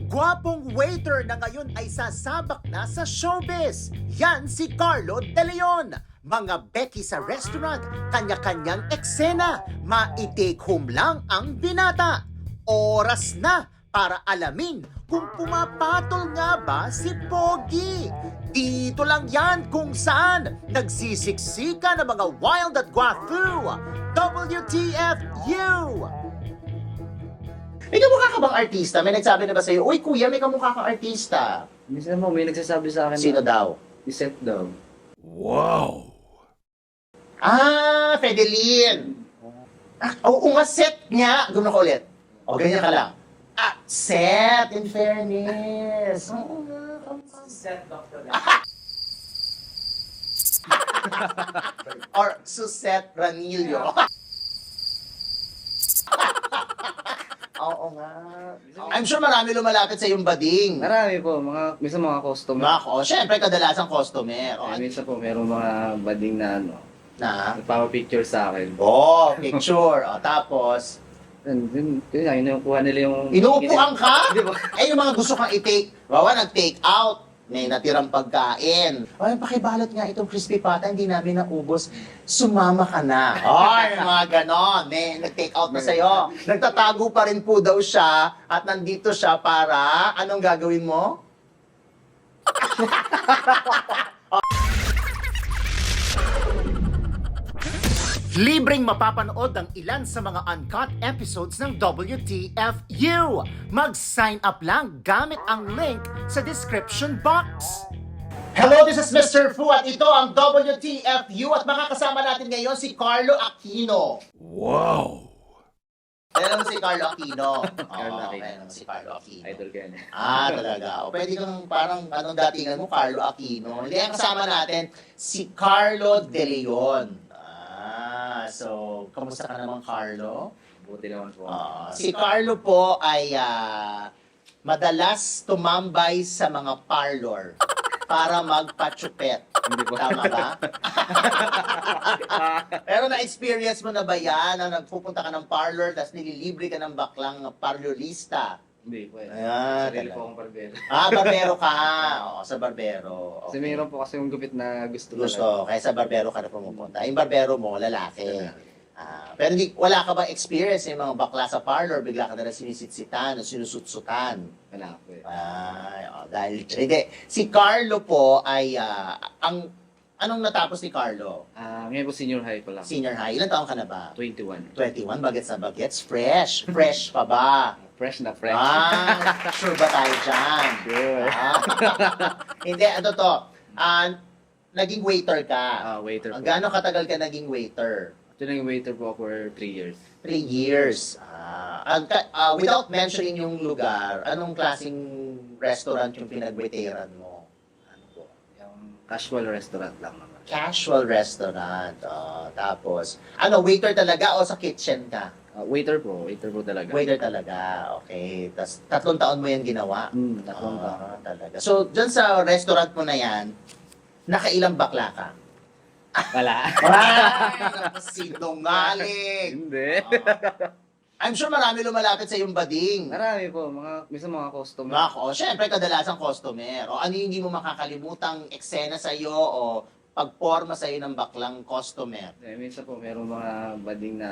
Gwapong waiter na ngayon ay sasabak na sa showbiz. Yan si Carlo De Leon. Mga Becky sa restaurant, kanya-kanyang eksena. Ma-take home lang ang binata. Oras na para alamin kung pumapatol nga ba si Pogi. Dito lang yan kung saan nagsisiksika ng mga wild at guafu. WTFU! May kamukha ka bang artista? May nagsabi na ba sa'yo, uy kuya, may kamukha kang artista? Minsan mo, may nagsasabi sa akin Sino na, daw? si Seth daw. Ah, Fedeline! Ah, oo nga, Seth nga! Gano'n ka ulit. O, ganyan ka lang. Ah, Seth, in fairness. Oo nga, kamukha. Seth, Dr. Or Susette Ranillo. Oo nga. I'm sure marami lumalapit sa iyong bading. Marami po, minsan mga customer. Mako, syempre kadalasang customer. O, Minsan po, merong mga bading na na? nagpapapicture sa akin. Oh, picture. O, tapos, Yun yung kuha nila yung... inuupuan ka? Di ba? Eh, yung mga gusto kang i-take, bawa nag-take out, may natirang pagkain. Ay, pakibalot nga itong crispy pata, hindi namin naubos. Sumama ka na. Ay, mga ganon. May nag-take out na sa'yo. Nagtatago pa rin po daw siya at nandito siya para, anong gagawin mo? Libreng mapapanood ang ilan sa mga uncut episodes ng WTFU. Mag-sign up lang gamit ang link sa description box. Hello, this is Mr. Fu at ito ang WTFU at makakasama natin ngayon si Carlo Aquino. Wow! Kaya naman si Carlo Aquino. Carlo Oo, Aquino. kaya naman si Carlo Aquino. Idol ka yan. Ah, talaga. O, pwede kang parang anong datingan mo, Carlo Aquino. Hindi, ang kasama natin, si Carlo De Leon. Ah, so, kamusta ka naman, Carlo? Buti naman po. Si Carlo po ay madalas tumambay sa mga parlor para magpa-chupet. Hindi po. Tama ba? Pero na-experience mo na ba yan na nagpupunta ka ng parlor tapos nililibre ka ng baklang parlorista? Hindi po. Ayan, Sarili talaga. po akong barbero. Ah, barbero ka. Oo, sa barbero. Kasi mayroon po kasi yung gupit na gusto ko. Gusto, kaya sa barbero ka na pumupunta. Yung barbero mo, lalaki. Pero wala ka ba experience yung mga bakla sa parlor, bigla ka na sinisitsitan o sinusutsutan? Wala po eh. Ay, dahil, hindi. Si Carlo po ay, anong natapos ni Carlo? Ngayon po senior high pa lang. Senior high. Ilan taong ka na ba? 21. 21, bagets na bagets. Fresh. Fresh pa ba? Fresh na fresh. Ah, sure ba tayo dyan? Sure. Ah. Hindi, ano to? Naging waiter ka. Waiter po. Gaano katagal ka naging waiter? Ito naging waiter po for 3 years. 3 years. Without mentioning yung lugar, anong klaseng restaurant yung pinag-waiteran mo? Ano po? Yung casual restaurant lang naman. Casual restaurant. Tapos, waiter talaga o sa kitchen ka? Waiter po talaga. Waiter talaga. Okay. Tapos, 3 taon mo yan ginawa? 3 taon. Talaga. So, dyan sa restaurant mo na yan, nakailang bakla ka? Wala. Sinungaling! Hindi. I'm sure marami lumalapit sa iyong bading. Marami po, minsan mga customer. Mako, syempre kadalasang customer. O ano yung hindi mo makakalimutang eksena sa iyo o pagporma sa iyo ng baklang customer? Minsan po, merong mga bading na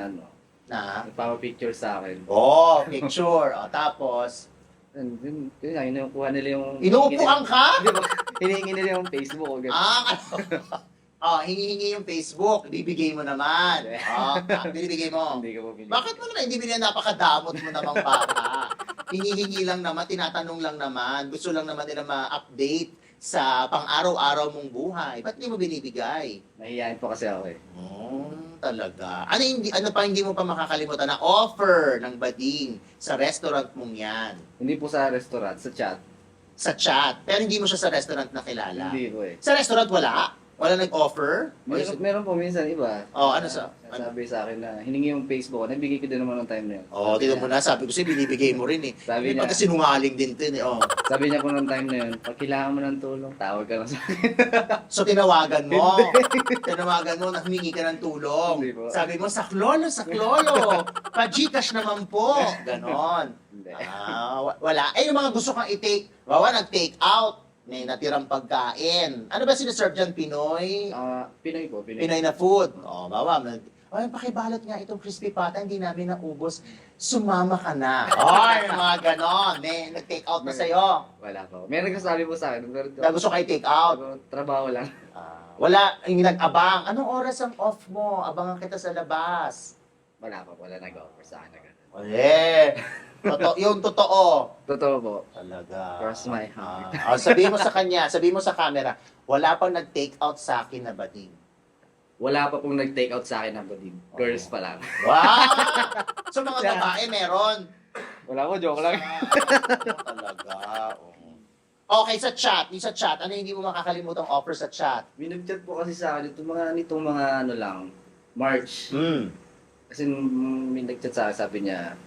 Na? nagpapapicture sa akin. Oh, picture. O tapos, Yun yung kuha nila yung... inuupuan ka? Di ba? Hinihingi nila yung Facebook o gano'n. Hingi-hingi yung Facebook. Bibigay mo naman. Binibigay mo. Hindi ko po pinili. Bakit mo naman hindi binigyan, napakadamot mo namang bata? Hinihingi lang naman, tinatanong lang naman, gusto lang naman nila ma-update sa pang-araw-araw mong buhay. Ba't hindi mo binibigay? Nahihiyain po kasi ako eh. Talaga. Ano pa hindi mo pa makakalimutan na offer ng bading sa restaurant mong yan? Hindi po sa restaurant, sa chat. Sa chat. Pero hindi mo siya sa restaurant nakilala. Hindi po eh. Sa restaurant wala? Wala nag-offer? Meron po minsan iba. Oh, ano sa- Sabi sa akin na hiningi yung Facebook ko, nabigay ko din naman ng time na yun. Oh, tignan mo na, sabi ko sa'yo, binibigay mo rin eh. Sabi May niya- pagkasinungaling din din eh. Oh. Sabi niya po ng time na yun, pag kailangan mo ng tulong, tawag ka lang sa akin. So tinawagan mo. Tinawagan mo na humingi ka ng tulong. Hindi po. Sabi mo, saklolo, saklolo. Pa-Gcash naman po. Ganon. Hindi. Wala. Eh, yung mga gusto kang i-take, bawa nag-take out, may natirang pagkain. Ano ba sinaserve dyan? Pinoy? Pinoy po, Pinoy. Pinoy na food. O, bawa, ay, pakibalot nga itong crispy pata, hindi namin naubos. Sumama ka na. Ay, mga ganon. May nag-take out na sa'yo. Wala po. May nagsasabi po sa akin, Na gusto kayo take out. trabaho lang. Wala, yung nag-abang. Anong oras ang off mo? Abangan kita sa labas. Wala nag-offer sa akin na gano'n. Ole. Yung totoo. Totoo po. Talaga. Cross my heart. Sabihin mo sa kanya, sabihin mo sa camera, wala pang nag-take out sa akin na bading. Wala pa pong nag-take out sa akin ng bading. Girls pa lang. Wow! So mga babae meron. Wala po, joke lang. Talaga. Okay, sa chat. Yung sa chat, ano hindi mo makakalimutang offer sa chat? May nag-chat po kasi sa akin nitong mga ano lang, March. Kasi may nag-chat sa akin, sabi niya,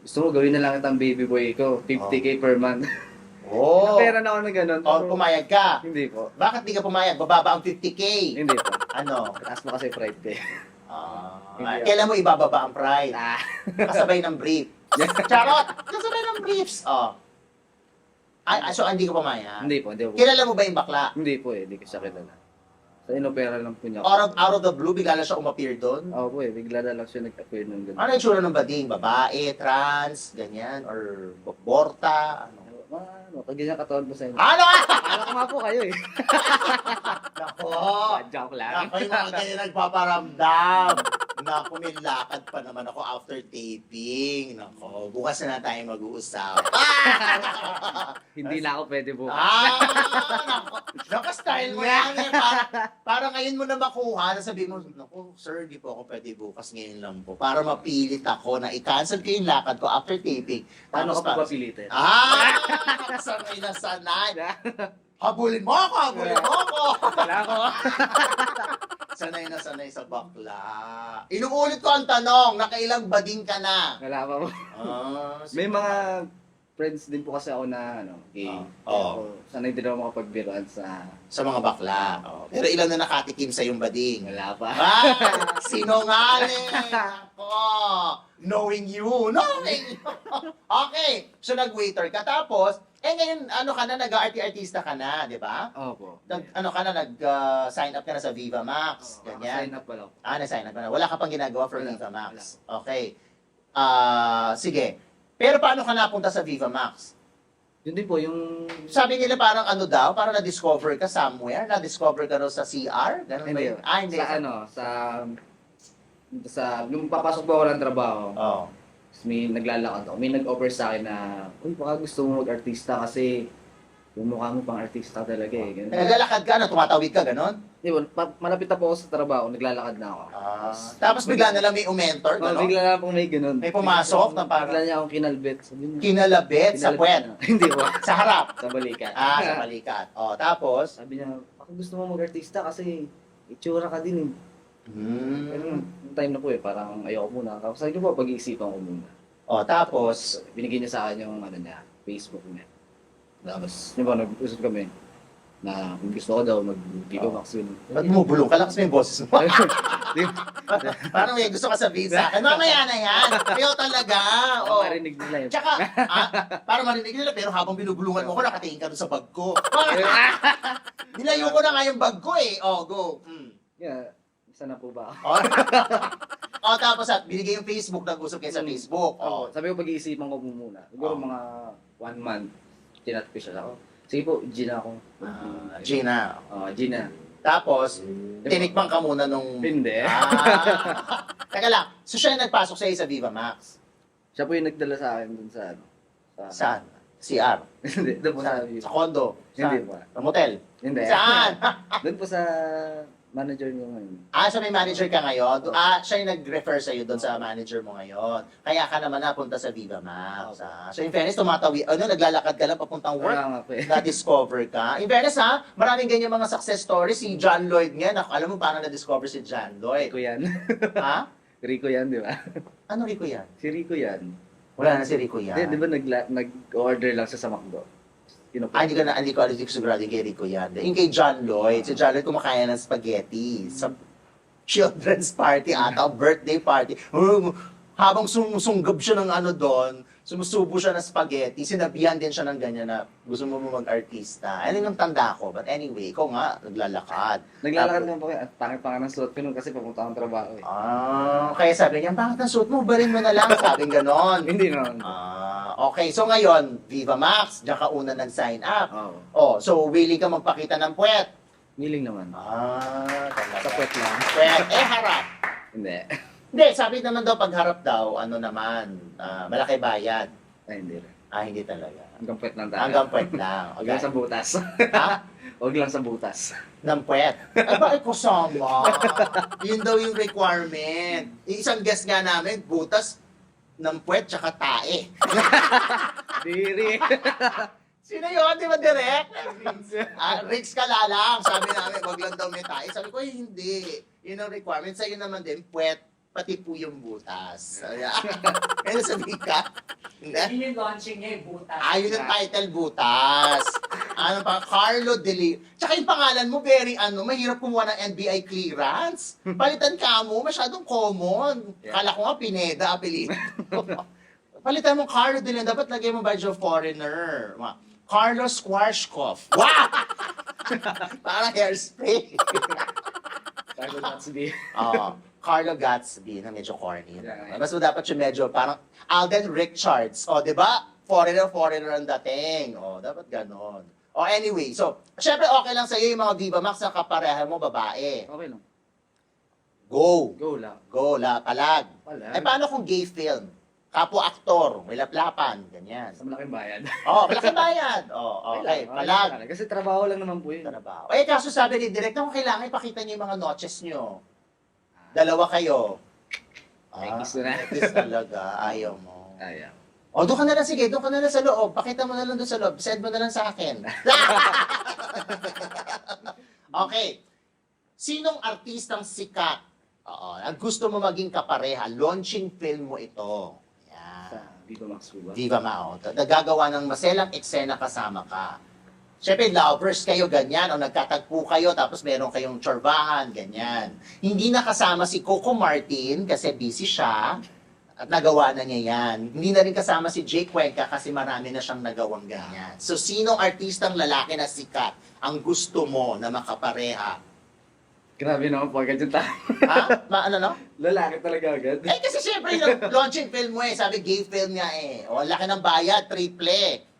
gusto mo gawin na lang itang baby boy ko, 50K per month. Oh. Pera na ako na gano'n. Oh, pumayag ka. Hindi po. Bakit di ka pumayag? Bababa ang 50K. Hindi po. Ano? Taas mo kasi pride ko eh. Kailan mo ibababa ang pride? Ah. Kasabay ng brief. Charot! Kasabay ng briefs. Oh. So hindi ka pumayag? Hindi po. Kilala mo ba yung bakla? Hindi po eh, hindi ko siya kilala. Sa inopera lang po niya ako. Out of the blue, bigla lang siya umappear doon? Oo po eh, bigla na lang siya nag-appear ng gano'n. Ano yung tsura ng bading? Babae, trans, ganyan? Or borta? Ano? Kaganyan katawan po sa inyo. Ano? Akala ko nga po kayo eh. Nako! Joke lang. Nako, yung mga ganyan nagpaparamdam. Nako, may lakad pa naman ako after taping. Nako, bukas na tayo mag-uusap. Hindi na ako pwede po. Nako. Nako, style mo yan eh. Para ngayon mo na makuha, sabi mo, nako, sir, di po ako pwede bukas ngayon lang po. Para mapilit ako na i-cancel ko yung lakad ko after taping. Paano Tapos ka po papilitin? sanay na sanay. Habulin mo ako! Wala ko. Sanay na sanay sa bakla. Inuulit ko ang tanong, nakailang bading ka na? Wala pa po. May mga friends din po kasi ako na gay. Sanay din ako makapagbiruan sa mga bakla. Pero ilan na nakatikim sa yung bading? wala pa. Sinungaling! Ako! Knowing you! Okay, so nag-waiter ka. Tapos, ngayon, nag-artista ka na, di ba? Opo. Nag-sign up ka na sa Viva Max. Ganyan. Sign up pa lang. Nag-sign up ka na. Wala ka pang ginagawa for Wala, Viva Max. Okay. Sige. Pero paano ka napunta sa Viva Max? Yun din po, yung... Sabi nila parang parang na-discover ka somewhere? Na-discover ka daw sa CR? Ganun ba Hindi. yun? Hindi. Nung papasok po ako ng trabaho, Oh. may naglalakad ako. May nag-offer sa akin na, uy, baka gusto mo mag-artista kasi yung mukha mo pang artista talaga eh. Ganun. Naglalakad ka, tumatawid ka, ganun? Yun, malapit na po ako sa trabaho, naglalakad na ako. Tapos bigla na lang may umentor, ganun? Bigla na pong may ganun. May pumasok na parang- Bigla niya akong kinalbit. Sabi niya, Kinalabit sa puwet. Hindi po. Sa harap. Sa balikat. Sa balikat. Tapos? Sabi niya, baka gusto mo mag-artista kasi itsura ka din eh. Pero yung time na po eh, parang ayoko muna. Sabi ko po, pag-iisipan ko muna. Tapos? Binigyan niya sa akin yung Facebook niya. Tapos, yun ba, nag-usap kami na kung gusto ko daw mag-Viva Max yun. Ba't bumubulong ka lang kasi may boses mo? Parang may gusto ka sabihin sa akin. Mamaya na yan. Kayo talaga. Marinig nila yun. Tsaka, para marinig nila, pero habang binubulungan mo ko, nakatingin ka doon sa bag ko. Nilayo ko na nga yung bag ko eh. Go. Yeah, isa na po ba? Tapos binigay yung Facebook, nag-usap kayo sa Facebook. Sabi ko pag-iisipan ko muna. Siguro mga 1 month, chinat ko siya ako. Sige po, Gina ako. Gina. Gina. Tapos, tinikman ka muna nung... Hindi. Teka lang, so siya yung nagpasok sa'yo sa Viva Max? Siya po yung nagdala sa akin dun sa Saan? CR? Hindi, doon po sa... Sa condo? Hindi Saan? po. Sa motel? Hindi. Saan? Doon po sa Manager niyo ngayon. So may manager ka ngayon? Siya yung nag-refer sa'yo doon sa manager mo ngayon. Kaya ka naman napunta sa Viva Max. So in fairness, naglalakad ka lang papuntang work. Kaya nga po eh. Na-discover ka. In fairness maraming ganyan mga success stories. Si John Lloyd nga, alam mo paano na-discover si John Lloyd? Rico yan. Ha? Rico yan, di ba? Ano Rico yan? Si Rico yan. Wala na si Rico yan. Di ba nag-order lang siya sa McDo? Hindi ko sigurado kay Rico yan. Yung kay John Lloyd, si John Lloyd kumakain ng spaghetti sa children's party ata, birthday party. Habang susunggab siya ng doon, sumusubo siya ng spaghetti, sinabihan din siya ng ganyan na gusto mo mag-artista. Ano yung tanda ko? But anyway, ikaw nga, naglalakad. Naglalakad nga po kayo. At pangit pa nga ng suot ko nun kasi papunta akong trabaho eh. Kaya sabi niya, bakit ang suot mo? Barin mo na lang. Sabi ganon. Hindi naman. Okay, so ngayon, Viva Max, diyan ka una nag-sign up. So willing ka magpakita ng puwet? Willing naman. Talaga. Sa puwet lang. Puwet, harap. Hindi. Hindi, sabi naman daw, pagharap daw, malaki bayad. Ay, hindi rin. Hindi talaga. Hanggang puwet lang tayo. Hanggang puwet lang. Huwag lang sa butas. Ha? Huwag lang sa butas. Ng puwet. Bakit kasama? Yun daw yung requirement. Yung isang guest nga namin, butas ng puwet tsaka tae. Diri. Sino yun? Di ba direct? Riggs ka lalang. Sabi namin, wag lang daw may tae. Sabi ko, hindi. Yun ang requirement. Sa'yo naman din, puwet, pati po yung butas. Ano sabihin ka? Yun yung launching niya, yung butas. Yun ang title, butas. Ano pa? Carlo Deli. Tsaka yung pangalan mo, very mahirap kumuha ng NBI clearance. Palitan ka mo, masyadong common. Kala ko nga, Pineda, apelido. Palitan mo Carlo Deli. Dapat lagay mo badge of foreigner. Carlos Schwarzkopf. Wow! Parang hairspray. Carlo Gatsby. Carlo Gatsby na medyo corny. Yeah. Mas dapat yung medyo parang Alden Richards. Di ba? Foreigner ang dating. Dapat ganon. Anyway, so, syempre okay lang sa'yo yung mga Viva Max na kapareha mo, babae. Okay lang. Go! Go lang. Go, palag. Palag. Paano kung gay film? Kapwa-aktor, may laplapan, ganyan. Sa malaking bayad. Malaking bayad. Okay, palag. Kasi trabaho lang naman po yun. Trabaho. Kaso sabi ni Direk, kung kailangan ipakita niyo yung mga notches niyo. Dalawa kayo. Ekis na. Ekis talaga. Ayaw mo. Ayaw. Doon ka na lang, sige. Doon ka na lang sa loob. Pakita mo na lang doon sa loob. Send mo na lang sa akin. Okay. Sinong artistang sikat? Ang gusto mo maging kapareha? Launching film mo ito. Sa Viva Max po ba? Viva Mao. Nagagawa ng maselang eksena kasama ka. Siyempre, lovers kayo, ganyan, o nagkatagpo kayo, tapos meron kayong tsorbahan, ganyan. Hindi nakasama si Coco Martin kasi busy siya, at nagawa na niya yan. Hindi na rin kasama si Jake Cuenca kasi marami na siyang nagawang ganyan. So, sinong artistang lalaki na sikat ang gusto mo na makapareha? Grabe naman po agad yung tao. Ano? Lalaki talaga agad. Kasi siyempre, yung launching film mo sabi gay film nga laki ng bayad, triple.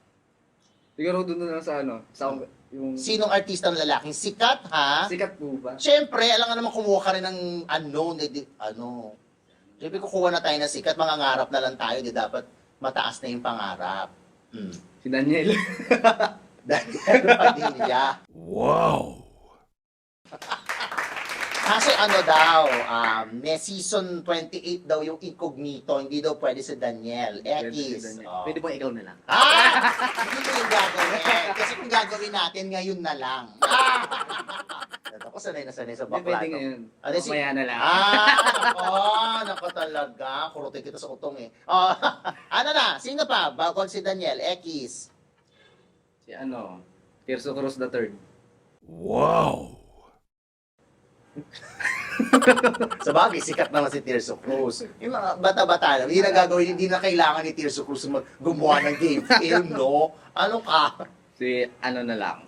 Siguro doon na lang sa yung... Sinong artistang lalaking sikat, ha? Sikat po ba? Siyempre, alam nga naman kumuha ka rin ng unknown, Siyempre, kukuha na tayo ng sikat, mangangarap na lang tayo, di dapat mataas na yung pangarap. Si Daniel. Daniel Padilla. Wow! Kasi may season 28 daw yung incognito, hindi daw pwede si Daniel. Ekis. Pwede bang ikaw na lang? Hindi ko yung gagawin. Kasi kung gagawin natin, ngayon na lang. Ako sanay na sanay sa bakla. Pwede ngayon. Mamaya na lang. Nako talaga. Kurutin kita sa utong Sino pa? Bawal si Daniel. Ekis. Si Tirso Cruz III. Wow! Sa bagay, sikat naman si Tirso Cruz. Yung mga bata-bata, hindi na gagawin, hindi na kailangan ni Tirso Cruz gumawa ng game film, no? Ano ka? Si na lang.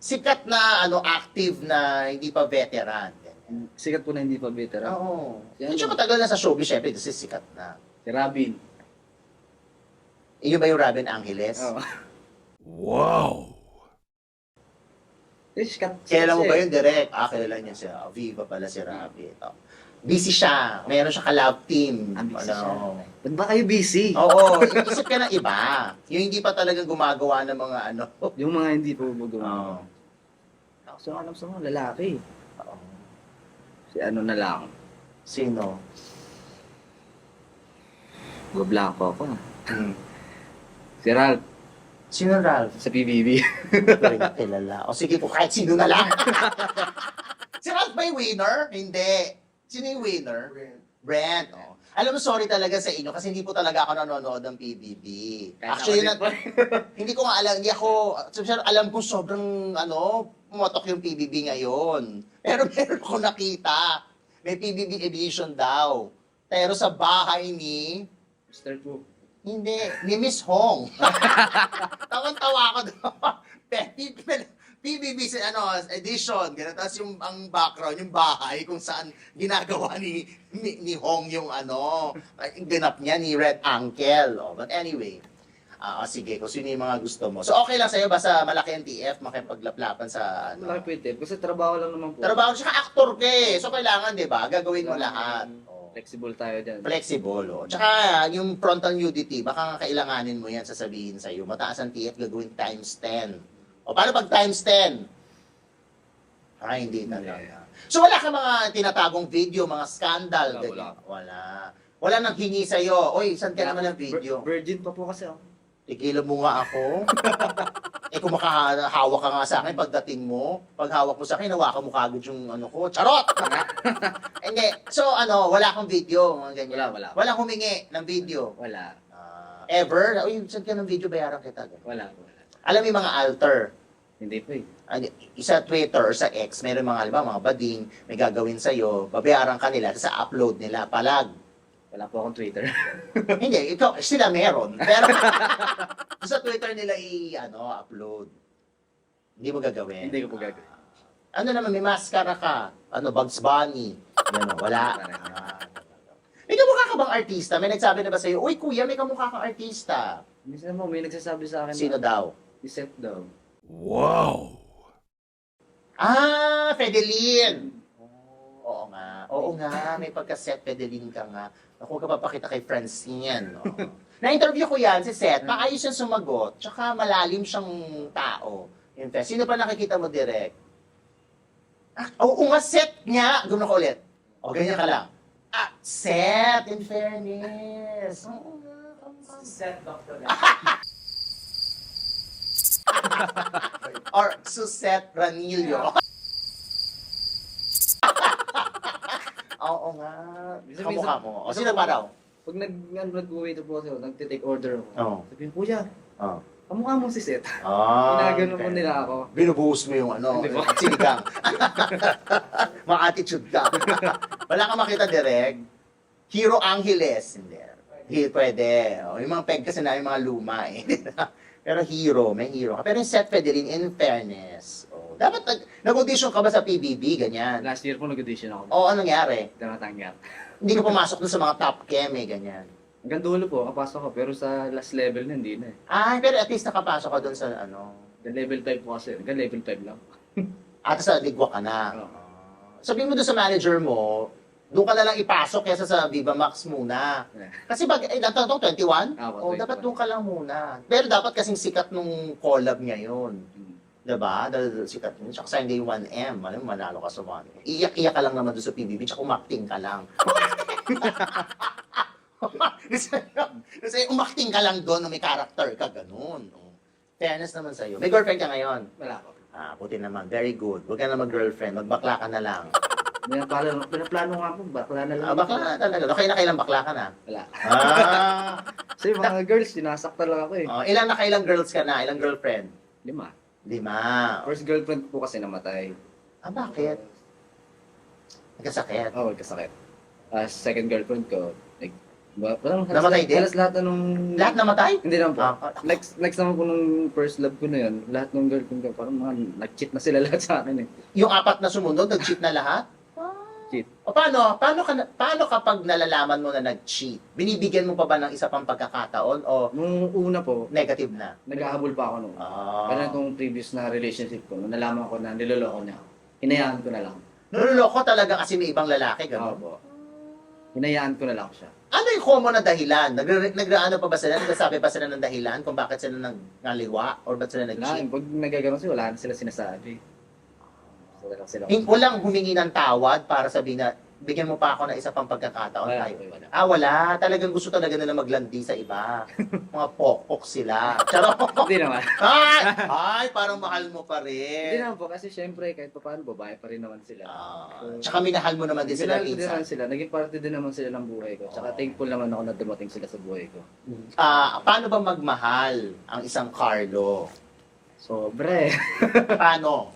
Sikat na, active na, hindi pa veteran. Sikat po na hindi pa veteran. Oo. Si Hindi siya matagal na sa showbiz, syempre, kasi sikat na. Si Robin. Iyo ba yung Robin Angeles? Oo. Wow! Sikat. Kailan mo ba yun, direct? Kilala niya siya. Viva pala si Robin. Busy siya. Mayroon siya ka-love team. Busy siya. Ba't ba kayo busy? Oo. Isip ka ng iba. Yung hindi pa talagang gumagawa ng mga Yung mga hindi po Oo. gumawa. Ako sa alam sa mga lalaki. Si ano na lang. Sino? Blanco ako. Si Ralph Sino, Ralph? sa PBB. Hindi ko kilala. O sige po, kahit sino na lang. Si Ralph ba yung winner? Hindi. Sino yung winner? Brent. Oh. Alam mo, sorry talaga sa inyo kasi hindi po talaga ako nanonood ng PBB. Actually, hindi ko nga alam. Hindi ako, alam ko sobrang, pumotok yung PBB ngayon. Pero meron ko nakita. May PBB edition daw. Pero sa bahay ni... Mr. Fu. Hindi, ni Miss Hong. Tawan-tawa ako doon. PBB edition. Ganun. Tapos yung ang background, yung bahay kung saan ginagawa ni Hong yung ganap niya ni Red Uncle. Oh. But anyway, sige, kung sino yung mga gusto mo. So okay lang sa'yo, basta malaki ang TF, makipaglaplapan sa Malaki po yung tip. Kasi trabaho lang naman po. trabaho. Tsaka actor ka eh. So kailangan, di ba? Gagawin mo lahat. Oh. Flexible tayo dyan. Flexible, oh. Tsaka, yung frontal nudity, baka kailanganin mo yan, sasabihin sa'yo. Mataas ang TF, gagawin times 10. O, paano pag times 10? Ay, hindi talaga. So, wala ka mga tinatagong video, mga scandal, Wala, ganyan? Wala nang hingi sa'yo. Oy, saan ka naman ng video? Virgin pa po kasi ako. Tigilan mo nga ako. Kung makahawak ka nga sa akin pagdating mo, pag hawak mo sa akin, hawakan mo kagad yung ko. Charot! Hindi. So, wala akong video. Mga ganyan. Wala. Walang humingi ng video. Wala. Ever? Uy, saan ka ng video, bayaran kita. Wala. Alam mo yung mga alter. Hindi po eh. Sa Twitter or sa X, meron mga bading, may gagawin sa'yo, babayaran ka nila, sa upload nila, palag. Wala po akong Twitter. Hindi, sila meron. Pero sa Twitter nila upload. Hindi mo gagawin. Hindi ko po gagawin. Ano naman, may maskara ka. Bugs Bunny. Wala. May kamukha ka bang artista? May nagsabi na ba sa'yo, uy kuya, may kamukha kang artista. Minsan mo, may nagsasabi sa akin. Sino daw? Si Seth daw. Wow. Fedeline. Oo nga, may pagka-Seth Fedeline ka nga. Ako ka papakita kay Francine. No? Na-interview ko yan, si Seth. Maayos siyang sumagot. Tsaka malalim siyang tao. In fact, sino pa nakikita mo direct? Oo nga, Seth nga. Gumano ko ulit. O, ganyan ka lang. Seth, in fairness. Oo nga. Set Dr. Or Susette Ranillo. Oo nga. Kamukha mo. O, sino pa daw? Pag nag-uwi po ako, nag-take order ako. Oo. Sabihin, kuya, Oo. kamukha mo si Seth. Ah, Ginagano po nila ako. Binubuhos mo yung Hindi po. sinigang. Mga attitude ka. Wala kang makita direct. Hero Angeles. Hindi pwede. Yung mga peg kasi namin mga luma eh. Pero may hero ka. Pero yung Seth Fedeline, in fairness, dapat nag-audition ka ba sa PBB, ganyan? Last year po nag-audition ako. O, anong nangyari? Hindi natanggap. Hindi ka pumasok dun sa mga top keme, ganyan. Hanggang dulo po, kapasok ko. Pero sa last level na, hindi na eh. Pero at least nakapasok ka dun sa Hanggang level 5 po kasi. Hanggang level 5 lang. at sa ligwa ka na. Oo. Sabihin mo dun sa manager mo, doon ka na lang ipasok kesa sa Viva Max muna. Kasi ilan taon to? 21? Ah, 21. Dapat doon ka lang muna. Pero dapat kasing sikat nung collab ngayon. Diba? Dahil sikat yun. Tsaka sa hindi 1M. Alam mo, manalo ka sa 1M. Iyak-iyak ka lang naman doon sa PBB. Tsaka umakting ka lang. Kasi umakting ka lang doon na may character ka. Ganun. Fairness naman sa'yo. May girlfriend ka ngayon? Wala po. Puti naman. Very good. Huwag ka na mag-girlfriend. Magbakla ka na lang. Pinaplano nga po, bakla na lang. Bakla na talaga. Okay na kailang bakla ka na? Wala. Ah. Kasi mga girls, sinasakta lang ako eh. Ilan na kailang girls ka na? Ilang girlfriend? 5. 5. First girlfriend po kasi namatay. Bakit? Nagkasakit. Oo, kasakit. Second girlfriend ko, parang Namatay din? halos lahat na nung... Lahat namatay? Hindi naman po. Ah. Next naman po nung first love ko na yun, lahat ng girlfriend ko, parang mga nag-cheat na sila lahat sa akin eh. Yung 4 na sumunod, nag-cheat na lahat? Cheat. O paano kapag nalalaman mo na nag-cheat? Binibigyan mo pa ba ng isa pang pagkakataon o Nung una po, negative na? naghahabol pa ako nung. Pero itong previous na relationship ko, nung nalaman ko na niloloko niya ako, hinayaan ko na lang. Naluloko talaga kasi may ibang lalaki, gano'n? Po. Hinayaan ko na lang siya. Ano yung common na dahilan? Nagreano pa ba sila? Nagsasabi pa sila ng dahilan kung bakit sila nangaliwa or ba't sila Wala, nag-cheat? pag nagaganon sila, wala na sila sinasabi. Wala lang sila. Walang humingi ng tawad para sabihin na, bigyan mo pa ako na isa pang pagkakataon. Wala, Tayo. wala. Wala. Talagang gusto talaga nila maglandi sa iba. Mga pokpok sila. Charot. Hindi naman. Ay, parang mahal mo pa Hindi rin. naman po kasi syempre kahit pa paano babae pa rin naman sila. Tsaka minahal mo naman din sila Minahal ko din minsan. naman sila. Naging parte din naman sila ng buhay ko. Tsaka thankful naman ako na dumating sila sa buhay ko. Paano ba magmahal ang isang Carlo? Sobre. Paano?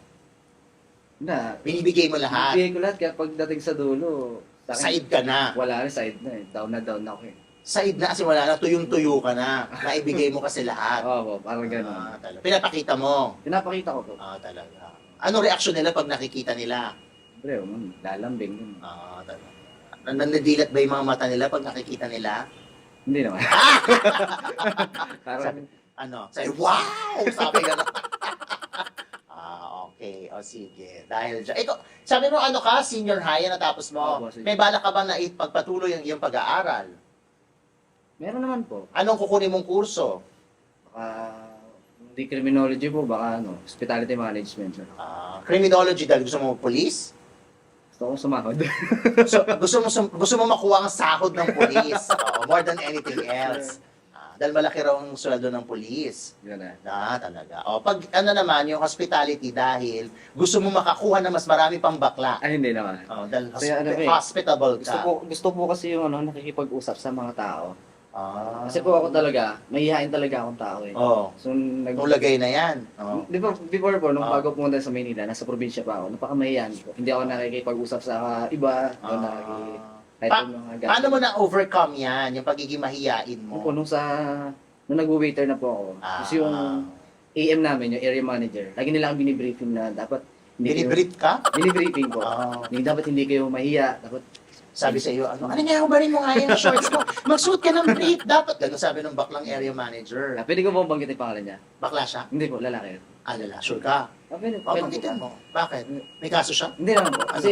Na, Binibigay mo lahat. bigay ko lahat kaya pagdating sa dulo, sa akin, Said ka na. wala rin side na eh. Down na down ako eh. Said na kasi wala na, tuyong-tuyo ka na. Naibigay mo kasi lahat. Oo, parang gano'n. Talaga. Pinapakita mo. Pinapakita ko po. Talaga. Ano reaksyon nila pag nakikita nila? Siyempre, lalambing yun. Talaga. Nandidilat ba yung mga mata nila pag nakikita nila? Hindi naman. Parang, Sabi, wow! Sabi ka na. Okay. O sige. Dahil dyan. Ikaw, sabi mo ano ka? Senior high na tapos mo. Opo, sige. May balak ka ba na ipagpatuloy ang iyong pag-aaral? meron naman po. Anong kukunin mong kurso? Baka, hindi criminology po, baka hospitality management. Criminology dahil gusto mo police? Gusto kong sumahod. So, gusto mo makuha ang sahod ng police. More than anything else. Dahil malaki raw ang sweldo ng police. Yun na. Talaga. Pag naman, yung hospitality dahil gusto mo makakuha na mas marami pang bakla. Ay, hindi naman. Dahil Kaya hospitable Gusto ka. gusto po kasi yung nakikipag-usap sa mga tao. Kasi po ako talaga, mahihain talaga akong tao eh. So, Nulagay na yan. Di ba, before po, nung Oo. bago pumunta sa Maynila, nasa probinsya pa ako, napakamahihain ko. Hindi ako nakikipag-usap sa iba. Kahit Pa- yung mga Paano mo na-overcome yan? Yung pagiging mahiyain mo? Nung nag-waiter na po ako, kasi yung AM namin, yung area manager, lagi nila ang binibriefing na dapat Binibrief ka? binibriefing ko. Dapat hindi kayo mahiya, dapat Sabi sa iyo, ano nga, hubarin mo nga yung shorts mo. Magsuot ka ng brief. Dapat. Ganun sabi ng baklang area manager. Pwede ko ba banggitin yung pangalan niya? Bakla siya? Hindi po, lalaki yun. Lala, sure ka? Pwede Banggitin mo. Bakit? May kaso siya? Hindi naman po. Kasi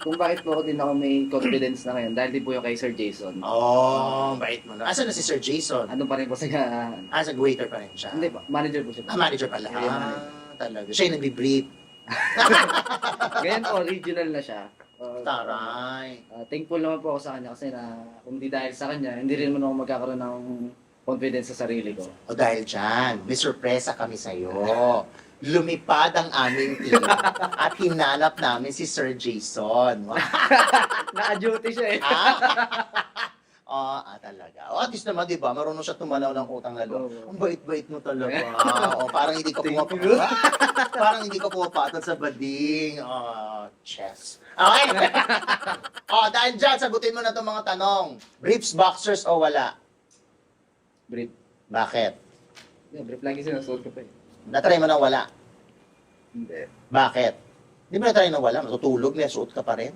kung bakit po ako din ako may confidence na ngayon, dahil din po yung kay Sir Jason. Bait mo na. Asan na si Sir Jason? Andun pa rin po sa Waiter pa rin siya. hindi po, manager po siya. Manager pala. Area manager. Talaga. Siya yung nagbi-brief. Ngayon po, regional na siya. Taray. Thankful naman po ako sa kanya kasi na kung di dahil sa kanya, hindi rin naman ako magkakaroon ng confidence sa sarili ko. Dahil dyan, may sorpresa kami sa'yo. Lumipad ang aming team at hinanap namin si Sir Jason. Naka-duty siya eh. Talaga. At least naman, di ba, marunong siya tumalaw ng utang na loob. Oo. Ang bait-bait mo talaga. Parang hindi ka parang hindi ka pumapatol sa bading. Chess. Okay. Dahil dyan, sagutin mo na itong mga tanong. Briefs, boxers, o wala? Brief. Bakit? Brief lagi sinusuot ko pa eh. Natry mo na wala? Hindi. Bakit? Di ba natry na wala? Matutulog, may suot ka pa rin?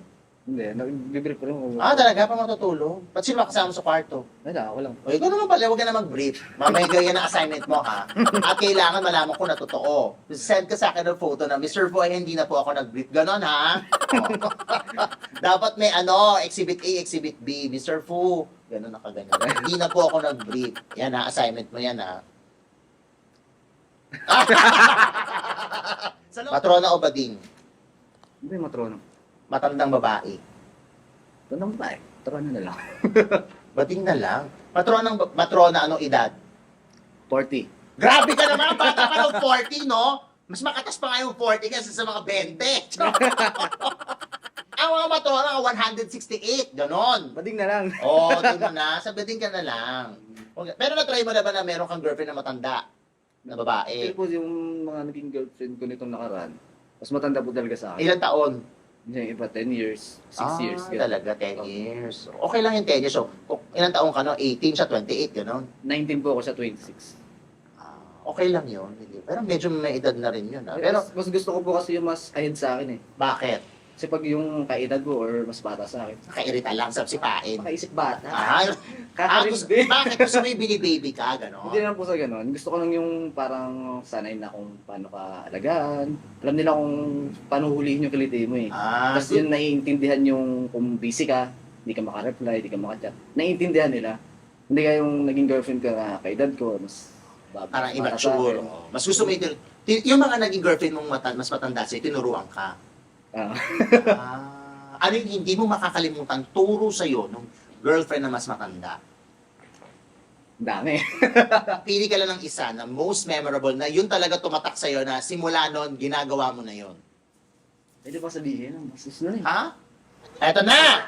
Hindi. Nag-brief pa rin ako. Talaga pa matutulog? Ba't sino makasama sa kwarto? Wala, ako lang. Ikaw naman pala, huwag ka na mag-brief. Mamaya ganyan ang assignment mo, ha? At kailangan malaman ko na totoo. Send ka sa akin ng photo na, Mr. Fu, hindi na po ako nag-brief. Ganon, ha? Dapat may Exhibit A, Exhibit B. Mr. Fu, ganon nakaganyan. Hindi na po ako nag-brief. Yan, ha? Assignment mo yan, ha? Matrona o bading? Hindi, matrono. Matandang babae? Tanong ba eh? Matrono na lang. Bading na lang. Matrona, anong edad? 40. Grabe ka naman, bata ka ng 40, no? Mas makatas pa nga yung 40 kaysa sa mga 20. Ang mga matrona, 168, ganon. Bading na lang. Doon mo na, sa bading ka na lang. Pero na-try mo na ba na meron kang girlfriend na matanda? Na Ito babae? po yung mga naging girlfriend ko nitong nakaraan. Mas matanda po talaga sa akin. Ilang taon? Yung iba 10 years, 6 years. Ganun. Talaga, 10 years. Okay lang yung 10 years. So, ilang taon ka, no? 18 siya, 28, ganon. 19 po ako sa 26. Okay lang yun. Pero medyo may edad na rin yun. Pero Pero, mas gusto ko po kasi yung mas ahead sa akin eh. bakit? Kasi pag yung kaedad ko or mas bata sa akin, Nakairita lang sa sipain. makaisip bata. Bakit? Gusto mo yung bini-baby ka, gano'n? Hindi naman po sa ganun. Gusto ko lang yung parang sanay na kung paano ka alagaan. Alam nila kung paano hulihin yung kiliti mo eh. Tapos yun naiintindihan yung kung busy ka, hindi ka makareply, hindi ka makachat. Naiintindihan nila. Hindi ka yung naging girlfriend ka na kaedad ko, mas Parang bata immature. sa akin. Mas gusto mo yung mga naging girlfriend mong mas matanda sa'yo, tinuruan ka. Ah. Ano yung hindi mo makakalimutan turo sa'yo nung girlfriend na mas matanda? Dami. Pili ka lang ng isa na most memorable na yun talaga tumatak sa'yo na simula nun, ginagawa mo na yun. Pwede ba sabihin? Masis na rin. Ha? Eto na!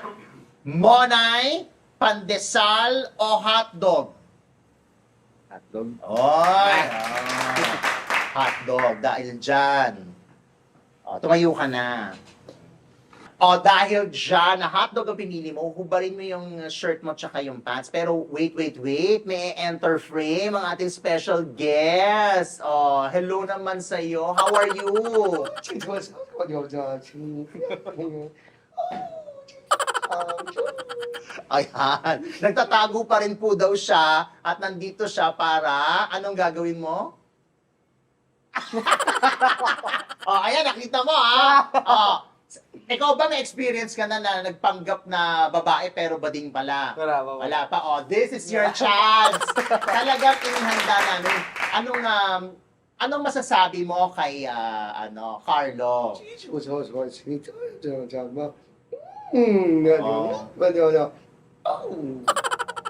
Monay, pandesal, o hotdog? Hotdog. Oy! Hotdog, dahil dyan. O, tumayo ka na. O, dahil dyan, na hotdog ang pinili mo, hubarin mo yung shirt mo tsaka yung pants. Pero wait. May enter frame ang ating special guest. O, hello naman sa'yo. How are you? Ayan. Nagtatago pa rin po daw siya at nandito siya para, anong gagawin mo? Ayan, nakita mo ha. Ikaw ba may experience ka na nagpanggap na babae pero bading pala? Wala pa. This is your chance. Talagang inihanda namin. Anong masasabi mo kay Carlo?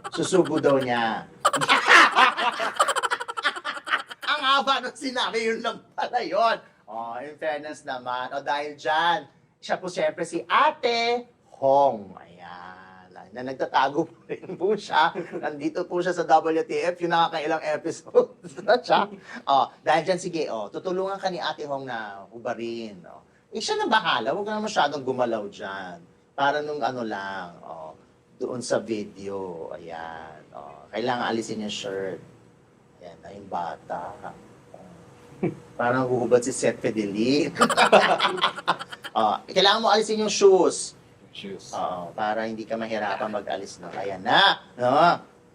Susubo daw niya. Ang haba nung sinabi, yun lang pala yun. In fairness naman. Dahil dyan, siya po siyempre si Ate Hong. Ayan. Na nagtatago po rin po siya. Nandito po siya sa WTF, yung nakakailang episodes na siya. Dahil dyan, sige, tutulungan ka ni Ate Hong na hubarin. Siya na bahala, huwag ka na masyadong gumalaw dyan. Para nung lang, doon sa video. Ayan. Kailangan alisin yung shirt. Ayan na yung bata. Parang huhubad si Seth Fedeli. Kailangan mo alisin yung shoes. Para hindi ka mahirapan mag-alis na. Ayan na.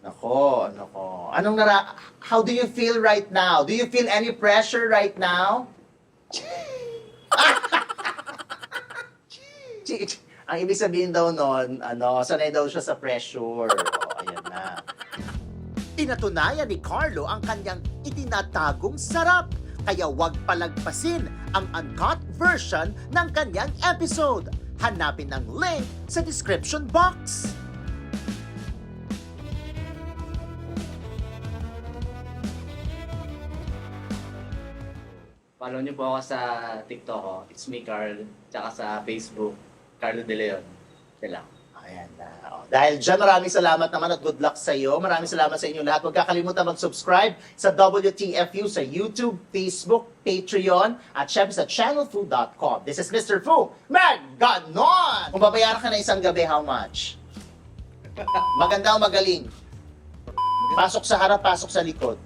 Nako. How do you feel right now? Do you feel any pressure right now? Ang ibig sabihin daw nun, sanay daw siya sa pressure. Ayan na. Pinatunayan ni Carlo ang kanyang itinatagong sarap. Kaya huwag palagpasin ang uncut version ng kanyang episode. Hanapin ang link sa description box. Follow niyo po ako sa TikTok ko. It's me, Carl. Tsaka sa Facebook, Carlo De Leon. Yan lang. Ayan na. Dahil dyan, maraming salamat naman at good luck sa iyo. Maraming salamat sa inyo lahat. Huwag kakalimutan mag-subscribe sa WTFU sa YouTube, Facebook, Patreon, at syempre sa channelfu.com. This is Mr. Fu. Ganon! Kung babayaran ka na isang gabi, how much? Maganda o magaling? Pasok sa harap, pasok sa likod.